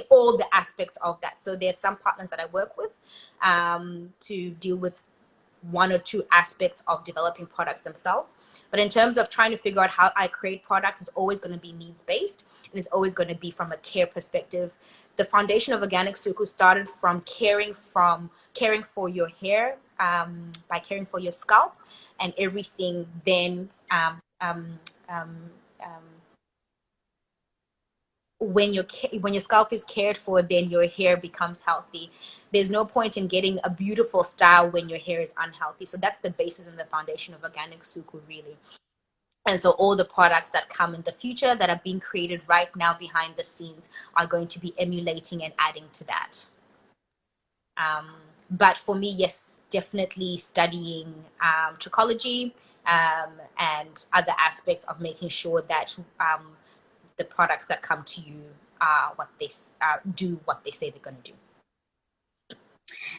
all the aspects of that. So there's some partners that I work with to deal with one or two aspects of developing products themselves. But in terms of trying to figure out how I create products, it's always going to be needs based, and it's always going to be from a care perspective. The foundation of Organic Suku started from caring for your hair, by caring for your scalp and everything. Then when your scalp is cared for, then your hair becomes healthy. There's no point in getting a beautiful style when your hair is unhealthy. So that's the basis and the foundation of Organic Suku, really. And so all the products that come in the future that are being created right now behind the scenes are going to be emulating and adding to that. But for me, yes, definitely studying trichology and other aspects of making sure that the products that come to you are what they do what they say they're going to do.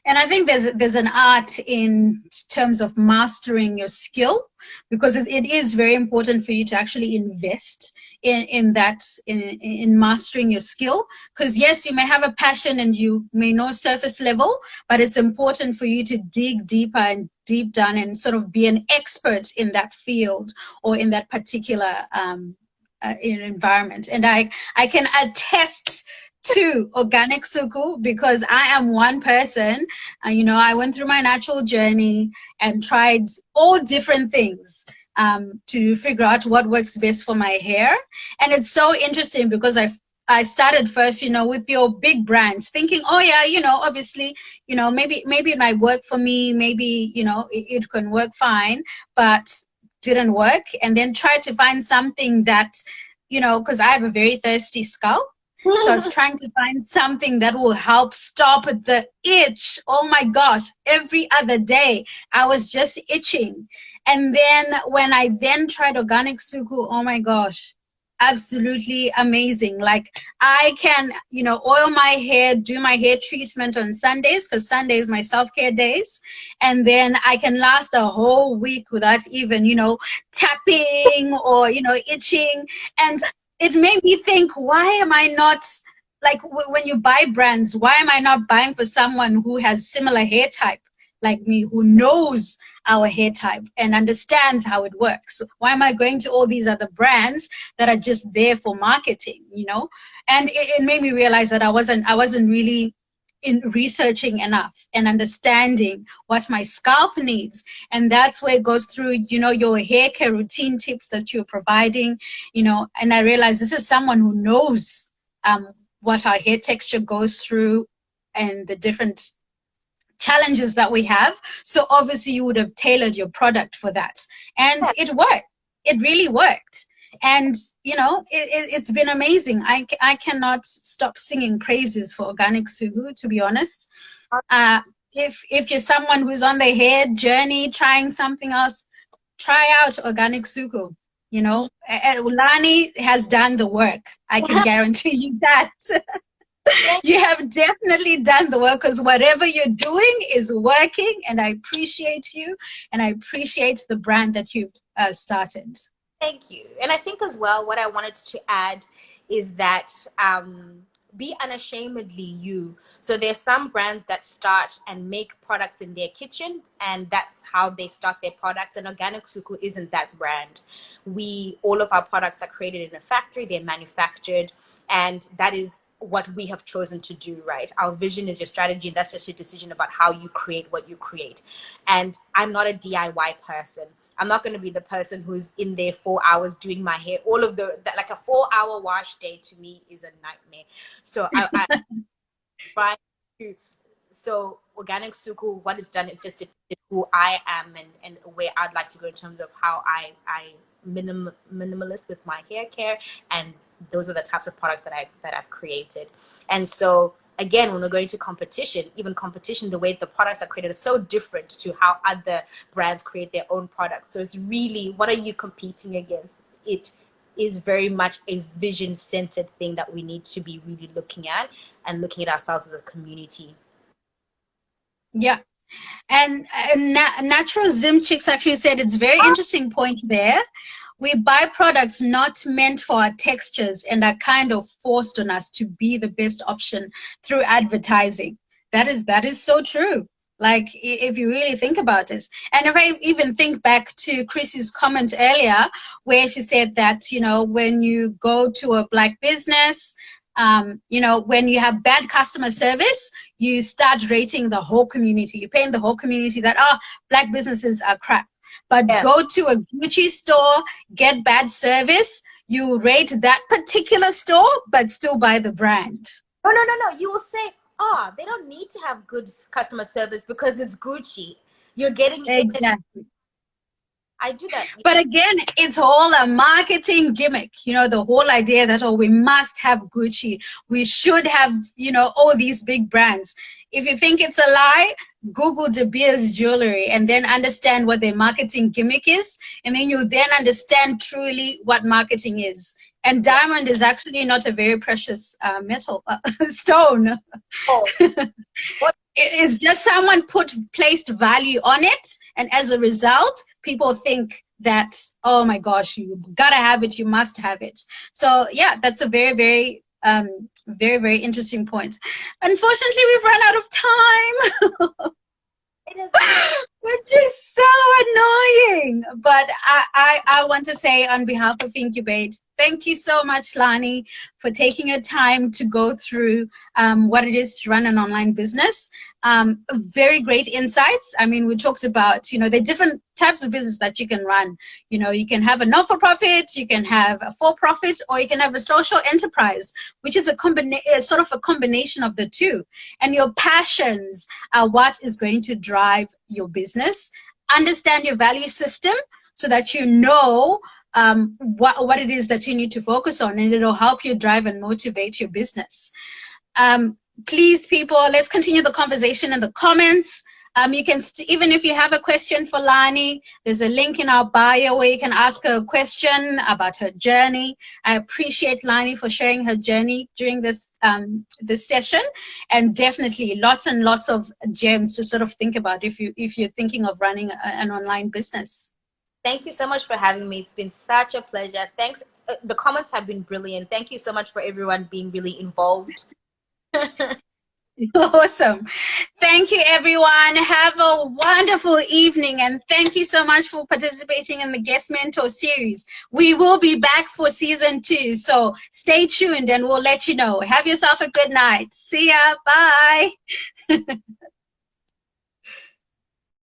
And I think there's an art in terms of mastering your skill, because it is very important for you to actually invest in mastering your skill. Because yes, you may have a passion and you may know surface level, but it's important for you to dig deeper and deep down and sort of be an expert in that field or in that particular environment. And I can attest to Organic Suku, because I am one person, I went through my natural journey and tried all different things to figure out what works best for my hair. And it's so interesting because I started first, with your big brands, thinking, oh yeah, obviously, maybe it might work for me, maybe, it can work fine, but didn't work. And then tried to find something that, because I have a very thirsty scalp. So I was trying to find something that will help stop the itch. Oh my gosh, every other day I was just itching. And then when I then tried Organic Suku, oh my gosh, absolutely amazing. Like I can, oil my hair, do my hair treatment on Sundays, because Sunday is my self-care days. And then I can last a whole week without even, tapping or, itching. And it made me think, why am I not, like, when you buy brands, why am I not buying for someone who has similar hair type like me, who knows our hair type and understands how it works? Why am I going to all these other brands that are just there for marketing, you know? And it made me realize that I wasn't really in researching enough and understanding what my scalp needs. And that's where it goes through, you know, your hair care routine tips that you're providing, you know. And I realized this is someone who knows what our hair texture goes through and the different challenges that we have. So obviously you would have tailored your product for that. And it worked. It really worked. And, you know, it's been amazing. I cannot stop singing praises for Organic Suku, to be honest. If you're someone who's on the hair journey, trying something else, try out Organic Suku. You know, Lani has done the work. I can guarantee you that. You have definitely done the work, because whatever you're doing is working, and I appreciate you, and I appreciate the brand that you've started. Thank you. And I think as well, what I wanted to add is that be unashamedly you. So there's some brands that start and make products in their kitchen, and that's how they start their products. And Organic Suku isn't that brand. All of our products are created in a factory, they're manufactured, and that is what we have chosen to do, right? Our vision is your strategy. That's just your decision about how you create what you create. And I'm not a DIY person. I'm not going to be the person who's in there 4 hours doing my hair. All of like a 4-hour wash day to me is a nightmare. So I try to, so Organic Suku, what it's done is just depicted who I am and where I'd like to go in terms of how I minimalist with my hair care, and those are the types of products that I've created. And so again, when we're going to competition, even competition, the way the products are created is so different to how other brands create their own products. So it's really, what are you competing against? It is very much a vision-centered thing that we need to be really looking at, and looking at ourselves as a community. Yeah. And Natural Zim Chicks actually said it's very interesting point there. We buy products not meant for our textures and are kind of forced on us to be the best option through advertising. That is so true. Like, if you really think about it. And if I even think back to Chrissy's comment earlier, where she said that, you know, when you go to a black business, you know, when you have bad customer service, you start rating the whole community. You paint the whole community that, oh, black businesses are crap. But go to a Gucci store, get bad service, you rate that particular store, but still buy the brand. No. You will say, oh, they don't need to have good customer service because it's Gucci. You're getting exactly. I do that. But again, it's all a marketing gimmick. You know, the whole idea that, oh, we must have Gucci. We should have, you know, all these big brands. If you think it's a lie, Google De Beers jewelry and then understand what their marketing gimmick is. And then you then understand truly what marketing is. And diamond is actually not a very precious metal stone. Oh. It's just someone placed value on it, and as a result, people think that, oh my gosh, you gotta have it, you must have it. So yeah, that's a very, very, very interesting point. Unfortunately, we've run out of time. It is. Which is so annoying. But I want to say, on behalf of Incubate, thank you so much, Lani, for taking your time to go through what it is to run an online business. Very great insights. I mean, we talked about, you know, the different types of business that you can run. You know, you can have a not-for-profit, you can have a for-profit, or you can have a social enterprise, which is sort of a combination of the two. And your passions are what is going to drive your business. Understand your value system so that you know what it is that you need to focus on, and it'll help you drive and motivate your business. Please, people, let's continue the conversation in the comments. You can, even if you have a question for Lani, there's a link in our bio where you can ask her a question about her journey. I appreciate Lani for sharing her journey during this session, and definitely lots and lots of gems to sort of think about if you're thinking of running an online business. Thank you so much for having me. It's been such a pleasure. Thanks the comments have been brilliant. Thank you so much for everyone being really involved. Awesome. Thank you, everyone. Have a wonderful evening. And thank you so much for participating in the Guest Mentor series. We will be back for season 2. So stay tuned and we'll let you know. Have yourself a good night. See ya. Bye.